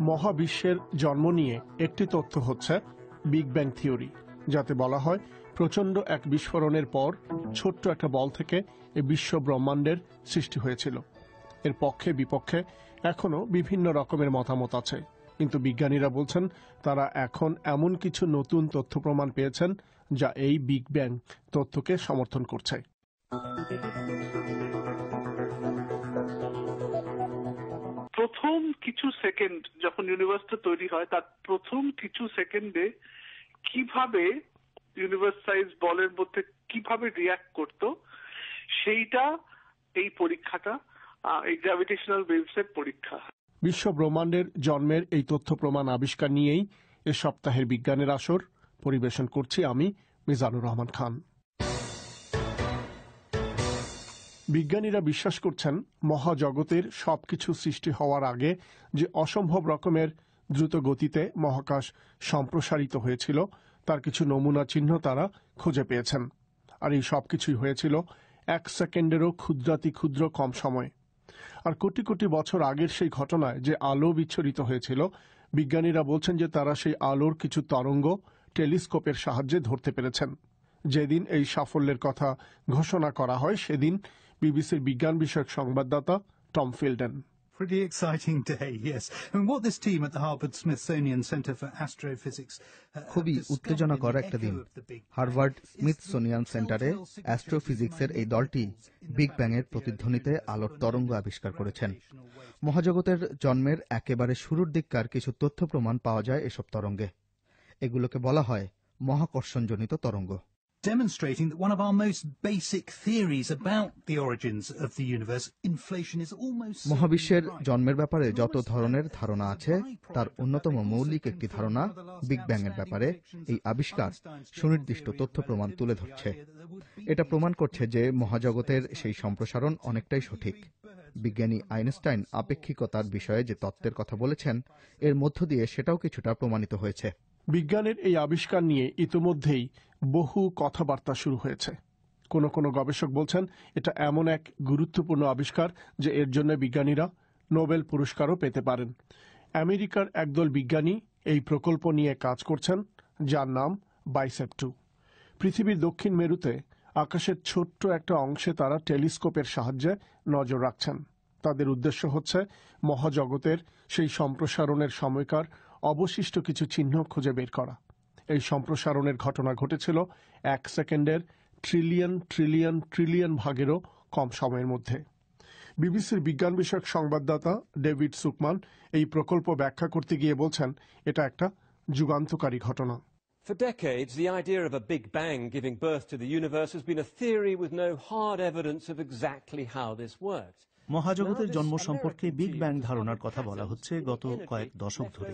মহাবিশ্বের জন্ম নিয়ে একটি তথ্য হচ্ছে বিগ ব্যাং থিওরি, যাতে বলা হয় প্রচণ্ড এক বিস্ফোরণের পর ছোট্ট একটা বল থেকে এই বিশ্ব ব্রহ্মাণ্ডের সৃষ্টি হয়েছিল। এর পক্ষে বিপক্ষে এখনো বিভিন্ন রকমের মতামত আছে, কিন্তু বিজ্ঞানীরা বলছেন তারা এখন এমন কিছু নতুন তথ্য প্রমাণ পেয়েছেন যা এই বিগ ব্যাং তথ্যকে সমর্থন করছে। প্রথম কিছু সেকেন্ড যখন ইউনিভার্সটা তৈরি হয়, তার প্রথম কিছু সেকেন্ডে কিভাবে ইউনিভার্স সাইজ বলের মধ্যে কিভাবে রিয়াক্ট করত, সেইটা এই পরীক্ষাটা, এই গ্র্যাভিটেশনাল ওয়েভস এর পরীক্ষা। বিশ্ব ব্রহ্মাণ্ডের জন্মের এই তথ্য প্রমাণ আবিষ্কার নিয়েই এ সপ্তাহের বিজ্ঞানের আসর পরিবেশন করছি আমি, মিজানুর রহমান খান। বিজ্ঞানীরা বিশ্বাস করছেন মহাজগতের সবকিছু সৃষ্টি হওয়ার আগে যে অসম্ভব রকমের দ্রুত গতিতে মহাকাশ সম্প্রসারিত হয়েছিল তার কিছু নমুনা চিহ্ন তারা খুঁজে পেয়েছেন। আর এই সবকিছুই হয়েছিল 1 সেকেন্ডেরও ক্ষুদ্রাতি ক্ষুদ্র কম সময়ে। আর কোটি কোটি বছর আগের সেই ঘটনায় যে আলো বিচ্ছুরিত হয়েছিল, বিজ্ঞানীরা বলছেন যে তারা সেই আলোর কিছু তরঙ্গ টেলিস্কোপের সাহায্যে ধরতে পেরেছেন। যেদিন এই সাফল্যের কথা ঘোষণা করা হয় সেদিন বিবিসির বিজ্ঞান বিষয়ক সংবাদদাতা Tom ফিল্ডেন। Pretty exciting day, yes. I mean, what this team at the Harvard-Smithsonian Center for Astrophysics খুবই উত্তেজনাকর একটা দিন। হার্ভার্ড স্মিথসোনিয়ান সেন্টারে অ্যাস্ট্রোফিজিক্সের এই দলটি বিগ ব্যাং এর প্রতিধ্বনিতে আলোর তরঙ্গ আবিষ্কার করেছেন। মহাজগতের জন্মের একেবারে শুরুর দিককার কিছু তথ্য প্রমাণ পাওয়া যায় এসব তরঙ্গে। এগুলোকে বলা হয় মহাকর্ষণজনিত তরঙ্গ। Demonstrating that one of our most basic theories about the origins of the universe, inflation, is almost... মহাবিশ্বের জন্মের ব্যাপারে যত ধরনের ধারণা আছে তার অন্যতম মৌলিক একটি ধারণা বিগ ব্যাং এর ব্যাপারে এই আবিষ্কার সুনির্দিষ্ট তথ্য প্রমাণ তুলে ধরছে। এটা প্রমাণ করছে যে মহাজগতের সেই সম্প্রসারণ অনেকটাই সঠিক। বিজ্ঞানী আইনস্টাইন আপেক্ষিকতার বিষয়ে যে তত্ত্বের কথা বলেছেন, এর মধ্য দিয়ে সেটাও কিছুটা প্রমাণিত হয়েছে। বিজ্ঞানের এই আবিষ্কার নিয়ে ইতিমধ্যেই বহু কথাবার্তা শুরু হয়েছে। কোনো কোনো গবেষক বলছেন এটা এমন এক গুরুত্বপূর্ণ আবিষ্কার যে এর জন্য বিজ্ঞানীরা নোবেল পুরস্কারও পেতে পারেন। আমেরিকার একদল বিজ্ঞানী এই প্রকল্প নিয়ে কাজ করছেন, যার নাম বাইসেপ 2। পৃথিবীর দক্ষিণ মেরুতে আকাশের ছোট্ট একটা অংশে তারা টেলিস্কোপের সাহায্যে নজর রাখছেন। তাদের উদ্দেশ্য হচ্ছে মহাজগতের সেই সম্প্রসারণের সময়কার অবশিষ্ট কিছু চিহ্ন খুঁজে বের করা। এই সম্প্রসারণের ঘটনা ঘটেছিল 1 সেকেন্ডের ট্রিলিয়ন ট্রিলিয়ন ট্রিলিয়ন ভাগেরও কম সময়ের মধ্যে। বিবিসির বিজ্ঞান বিষয়ক সংবাদদাতা ডেভিড সুকমান এই প্রকল্প ব্যাখ্যা করতে গিয়ে বলছেন এটা একটা যুগান্তকারী ঘটনা। For decades, the idea of a Big Bang giving birth to the universe has been a theory with no hard evidence of exactly how this worked. মহাজগতের জন্ম সম্পর্কে বিগ ব্যাং ধারণার কথা বলা হচ্ছে গত কয়েক দশক ধরে,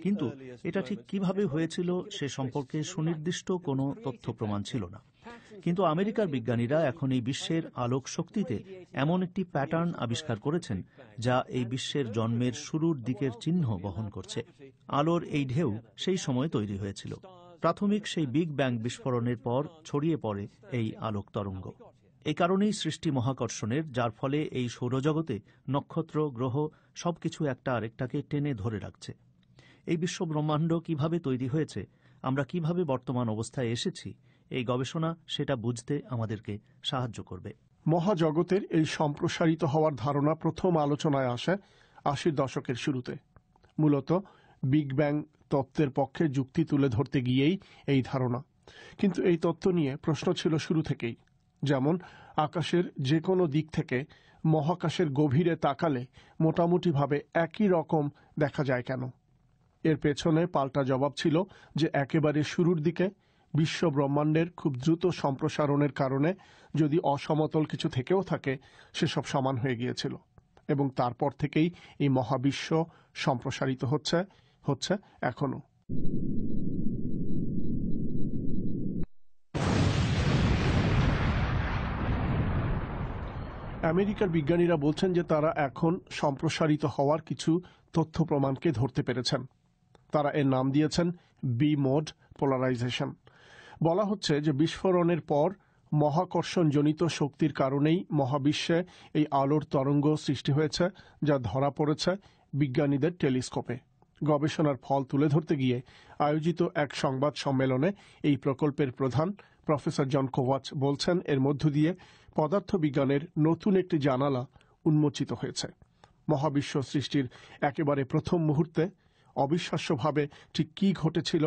কিন্তু এটা ঠিক কিভাবে হয়েছিল সে সম্পর্কে সুনির্দিষ্ট কোনো তথ্য প্রমাণ ছিল না। কিন্তু আমেরিকার বিজ্ঞানীরা এখন এই বিশ্বের আলোক শক্তিতে এমন একটি প্যাটার্ন আবিষ্কার করেছেন যা এই বিশ্বের জন্মের শুরুর দিকের চিহ্ন বহন করছে। আলোর এই ঢেউ সেই সময় তৈরি হয়েছিল। প্রাথমিক সেই বিগ ব্যাং বিস্ফোরণের পর ছড়িয়ে পড়ে এই আলোক তরঙ্গ। এই কারণেই সৃষ্টি মহাকর্ষণের, যার ফলে এই সৌরজগতে নক্ষত্র, গ্রহ সবকিছু একটা আরেকটাকে টেনে ধরে রাখছে। এই বিশ্ব ব্রহ্মাণ্ড কিভাবে তৈরি হয়েছে, আমরা কিভাবে বর্তমান অবস্থায় এসেছি, এই গবেষণা সেটা বুঝতে আমাদেরকে সাহায্য করবে। মহাজগতের এই সম্প্রসারিত হওয়ার ধারণা প্রথম আলোচনায় আসে 80 দশকের শুরুতে। মূলত বিগ ব্যাং তত্ত্বের পক্ষে যুক্তি তুলে ধরতে গিয়েই এই ধারণা। কিন্তু এই তত্ত্ব নিয়ে প্রশ্ন ছিল শুরু থেকেই। যেমন আকাশের যে কোনো দিক থেকে মহাকাশের গভীরে তাকালে মোটামুটিভাবে একই রকম দেখা যায় কেন? এর পেছনে পাল্টা জবাব ছিল যে একেবারে শুরুর দিকে বিশ্ব ব্রহ্মাণ্ডের খুব দ্রুত সম্প্রসারণের কারণে যদি অসমতল কিছু থেকেও থাকে সেসব সমান হয়ে গিয়েছিল, এবং তারপর থেকেই এই মহাবিশ্ব সম্প্রসারিত হচ্ছে এখনো। আমেরিকার বিজ্ঞানীরা বলছেন যে তারা এখন সম্প্রসারিত হওয়ার কিছু তথ্য প্রমাণকে ধরতে পেরেছেন। তারা এর নাম দিয়েছেন বি মোড পোলারাইজেশন। বলা হচ্ছে যে বিস্ফোরণের পর মহাকর্ষণজনিত শক্তির কারণেই মহাবিশ্বে এই আলোর তরঙ্গ সৃষ্টি হয়েছে, যা ধরা পড়েছে বিজ্ঞানীদের টেলিস্কোপে। গবেষণার ফল তুলে ধরতে গিয়ে আয়োজিত এক সংবাদ সম্মেলনে এই প্রকল্পের প্রধান প্রফেসর জন কোভাচ বলছেন, এর মধ্য দিয়ে পদার্থবিজ্ঞানের নতুন একটি জানালা উন্মোচিত হয়েছে। মহাবিশ্ব সৃষ্টির একেবারে প্রথম মুহূর্তে অবিশ্বাস্যভাবে ঠিক কি ঘটেছিল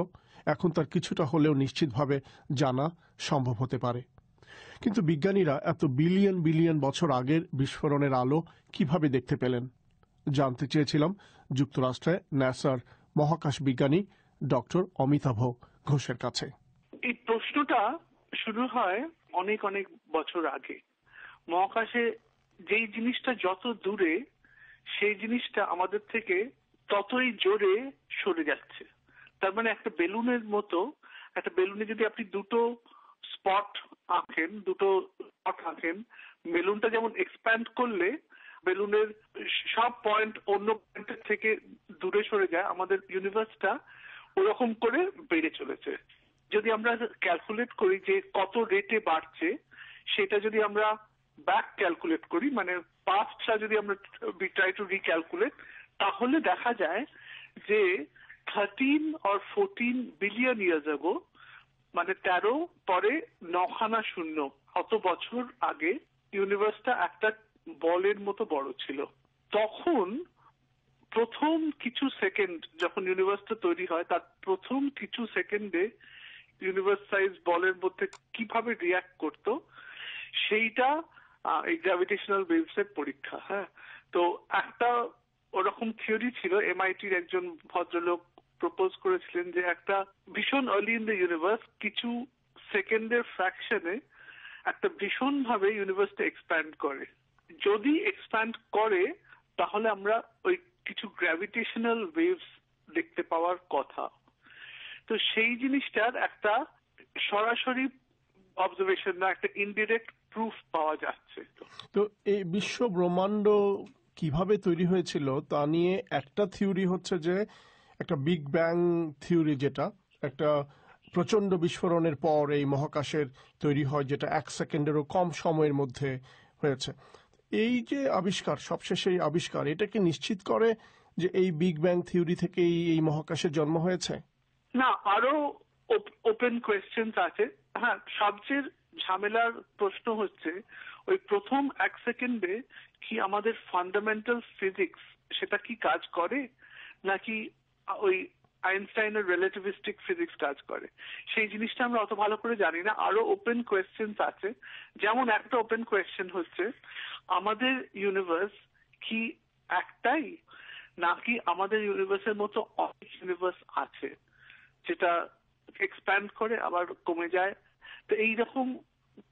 এখন তার কিছুটা হলেও নিশ্চিতভাবে জানা সম্ভব হতে পারে। কিন্তু বিজ্ঞানীরা এত বিলিয়ন বিলিয়ন বছর আগের বিস্ফোরণের আলো কিভাবে দেখতে পেলেন জানতে চেয়েছিলাম যুক্তরাষ্ট্রে ন্যাসার মহাকাশ বিজ্ঞানী ডক্টর অমিতাভ ঘোষের কাছে। এই প্রশ্নটা শুরু হয় অনেক অনেক বছর আগে। মহাকাশে যেই জিনিসটা যত দূরে সেই জিনিসটা আমাদের থেকে ততই জোরে সরে যাচ্ছে। তার মানে একটা বেলুনের মতো, একটা বেলুনে যদি আপনি দুটো স্পট আঁকেন, বেলুনটা যেমন এক্সপ্যান্ড করলে বেলুনের সব পয়েন্ট অন্য পয়েন্টের থেকে দূরে সরে যায়, আমাদের ইউনিভার্সটা ওরকম করে বেড়ে চলেছে। যদি আমরা ক্যালকুলেট করি যে কত রেটে বাড়ছে, সেটা যদি আমরা ব্যাক ক্যালকুলেট করি, মানে পাস্টটা যদি আমরা ট্রাই টু রিক্যালকুলেট, তাহলে দেখা যায় যে 13 or 14 বিলিয়ন ইয়ার্স আগো, মানে 13 পরে 9 অত বছর আগে ইউনিভার্সটা একটা বলের মতো বড় ছিল। তখন প্রথম কিছু সেকেন্ড যখন ইউনিভার্সটা তৈরি হয়, তার প্রথম কিছু সেকেন্ডে ইউনিভার্স সাইজ বলের মধ্যে কিভাবে রিয়াক্ট করত, সেইটা এই গ্র্যাভিটেশনাল ওয়েভস এর পরীক্ষা। হ্যাঁ, তো একটা ওরকম থিওরি ছিল, MIT-র একজন ভদ্রলোক প্রপোজ করেছিলেন যে একটা ভীষণ আর্লি ইন দ্য ইউনিভার্স কিছু সেকেন্ডের ফ্র্যাকশনে একটা ভীষণ ভাবে ইউনিভার্সটা এক্সপ্যান্ড করে। যদি এক্সপ্যান্ড করে তাহলে আমরা ওই কিছু গ্র্যাভিটেশনাল ওয়েভস দেখতে পাওয়ার কথা। তো সেই জিনিসটার একটা সরাসরি অবজারভেশন না, একটা ইনডিরেক্ট প্রুফ পাওয়া যাচ্ছে। তো এই বিশ্ব ব্রহ্মাণ্ড কিভাবে তৈরি হয়েছিল তা নিয়ে একটা থিওরি হচ্ছে যে একটা বিগ ব্যাং থিওরি, যেটা একটা প্রচন্ড বিস্ফোরণের পর এই মহাকাশের তৈরি হয়, যেটা 1 সেকেন্ডেরও কম সময়ের মধ্যে হয়েছে। এই যে আবিষ্কার, সবশেষে এই আবিষ্কার, এটাকে নিশ্চিত করে যে এই বিগ ব্যাং থিওরি থেকেই এই মহাকাশের জন্ম হয়েছে? না, আরো ওপেন কোয়েশ্চেন্স আছে। হ্যাঁ, সবচেয়ে ঝামেলার প্রশ্ন হচ্ছে ওই প্রথম 1 সেকেন্ডে কি আমাদের ফান্ডামেন্টাল ফিজিক্স সেটা কি কাজ করে, নাকি ওই আইনস্টাইনের রিলেটিভিস্টিক ফিজিক্স কাজ করে, সেই জিনিসটা আমরা অত ভালো করে জানি না। আরো ওপেন কোয়েশ্চেন্স আছে। যেমন একটা ওপেন কোয়েশ্চেন হচ্ছে আমাদের ইউনিভার্স কি একটাই, নাকি আমাদের ইউনিভার্সের মতো অনেক ইউনিভার্স আছে যেটা এক্সপ্যান্ড করে আবার কমে যায়। তো এইরকম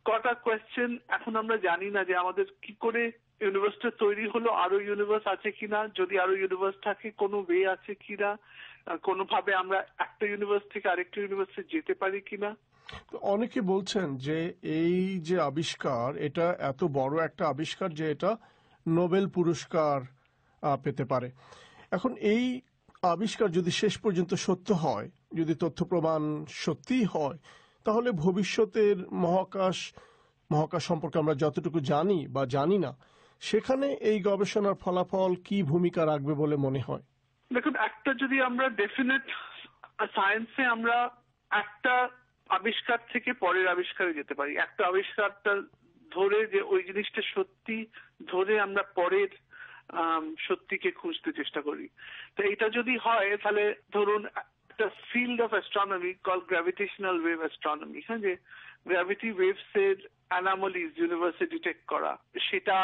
কটা কোয়েশ্চেন এখন আমরা জানি না যে আমাদের কি করে ইউনিভার্সটা তৈরি হলো, আরো ইউনিভার্স আছে কিনা, যদি আরো ইউনিভার্স থাকে কোনো ওয়ে আছে কিনা, কোনোভাবে আমরা একটা ইউনিভার্স থেকে আরেকটা ইউনিভার্সে যেতে পারি কিনা। অনেকে বলছেন যে এই যে আবিষ্কার, এটা এত বড় একটা আবিষ্কার যে এটা নোবেল পুরস্কার পেতে পারে। এখন এই আবিষ্কার যদি শেষ পর্যন্ত সত্য হয়, যদি তথ্য প্রমাণ সত্যিই হয়, তাহলে ভবিষ্যতের মহাকাশ সম্পর্কে আমরা যতটুকু জানি বা জানি না, সেখানে এই গবেষণার ফলাফল কি ভূমিকা রাখবে বলে মনে হয়? দেখুন, একটা যদি আমরা ডেফিনেট সায়েন্সে আমরা একটা আবিষ্কার থেকে পরের আবিষ্কারে যেতে পারি, একটা আবিষ্কারটা ধরে যে ওই জিনিসটা সত্যি ধরে আমরা পরের সত্যিকে খুঁজতে চেষ্টা করি। তো এটা যদি হয় তাহলে ধরুন একটা field of astronomy call gravitational wave astronomy, হ্যাঁ, যে গ্র্যাভিটি ওয়েভস এর অ্যানামলিজ ইউনিভার্সে ডিটেক্ট করা, সেটা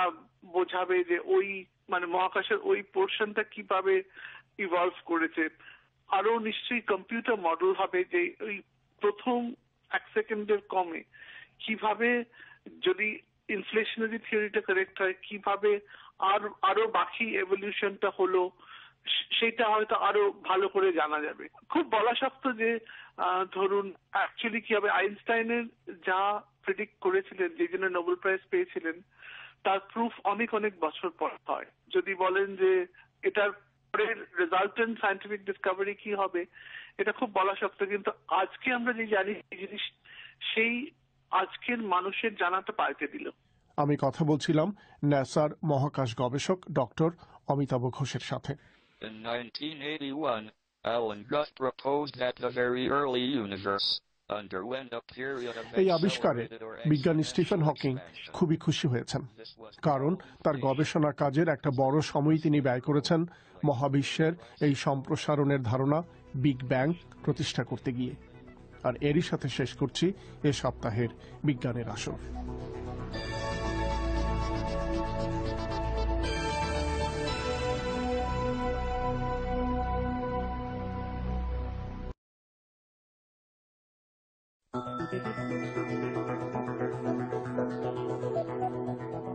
বোঝাবে যে ওই মানে মহাকাশের ওই পোর্শনটা কিভাবে ইভলভ করেছে। আরো নিশ্চয়ই কম্পিউটার মডেল হবে যে ওই প্রথম 1 সেকেন্ডের কমে কিভাবে, যদি ইনফ্লেশনারি থিওরিটা কারেক্ট হয়, কিভাবে আরো বাকি এভলিউশনটা হলো, সেটা হয়তো আরো ভালো করে জানা যাবে। খুব বলা শক্ত যে ধরুন অ্যাকচুয়ালি কি হবে। আইনস্টাইনের যা প্রেডিক্ট করেছিলেন, যে জন্য নোবেল প্রাইজ পেয়েছিলেন, তার প্রুফ অনেক অনেক বছর পর হয়। যদি বলেন যে এটার পরের রেজাল্টেন্ট সায়েন্টিফিক ডিসকভারি কি হবে, এটা খুব বলা শক্ত। কিন্তু আজকে আমরা যে জানি এই জিনিস, সেই আজকের মানুষের জানাটা পাল্টে দিল। আমি কথা বলছিলাম ন্যাসার মহাকাশ গবেষক ডক্টর অমিতাভ ঘোষের সাথে। In 1981, Alan Guth proposed that the very early universe underwent a period of এই আবিষ্কারে বিজ্ঞানী স্টিফেন হকিং খুবই খুশি হয়েছেন, কারণ তার গবেষণা কাজের একটা বড় সময় তিনি ব্যয় করেছেন মহাবিশ্বের এই সম্প্রসারণের ধারণা বিগ ব্যাং প্রতিষ্ঠা করতে গিয়ে। আর এরই সাথে শেষ করছি এ সপ্তাহের বিজ্ঞানের আসর।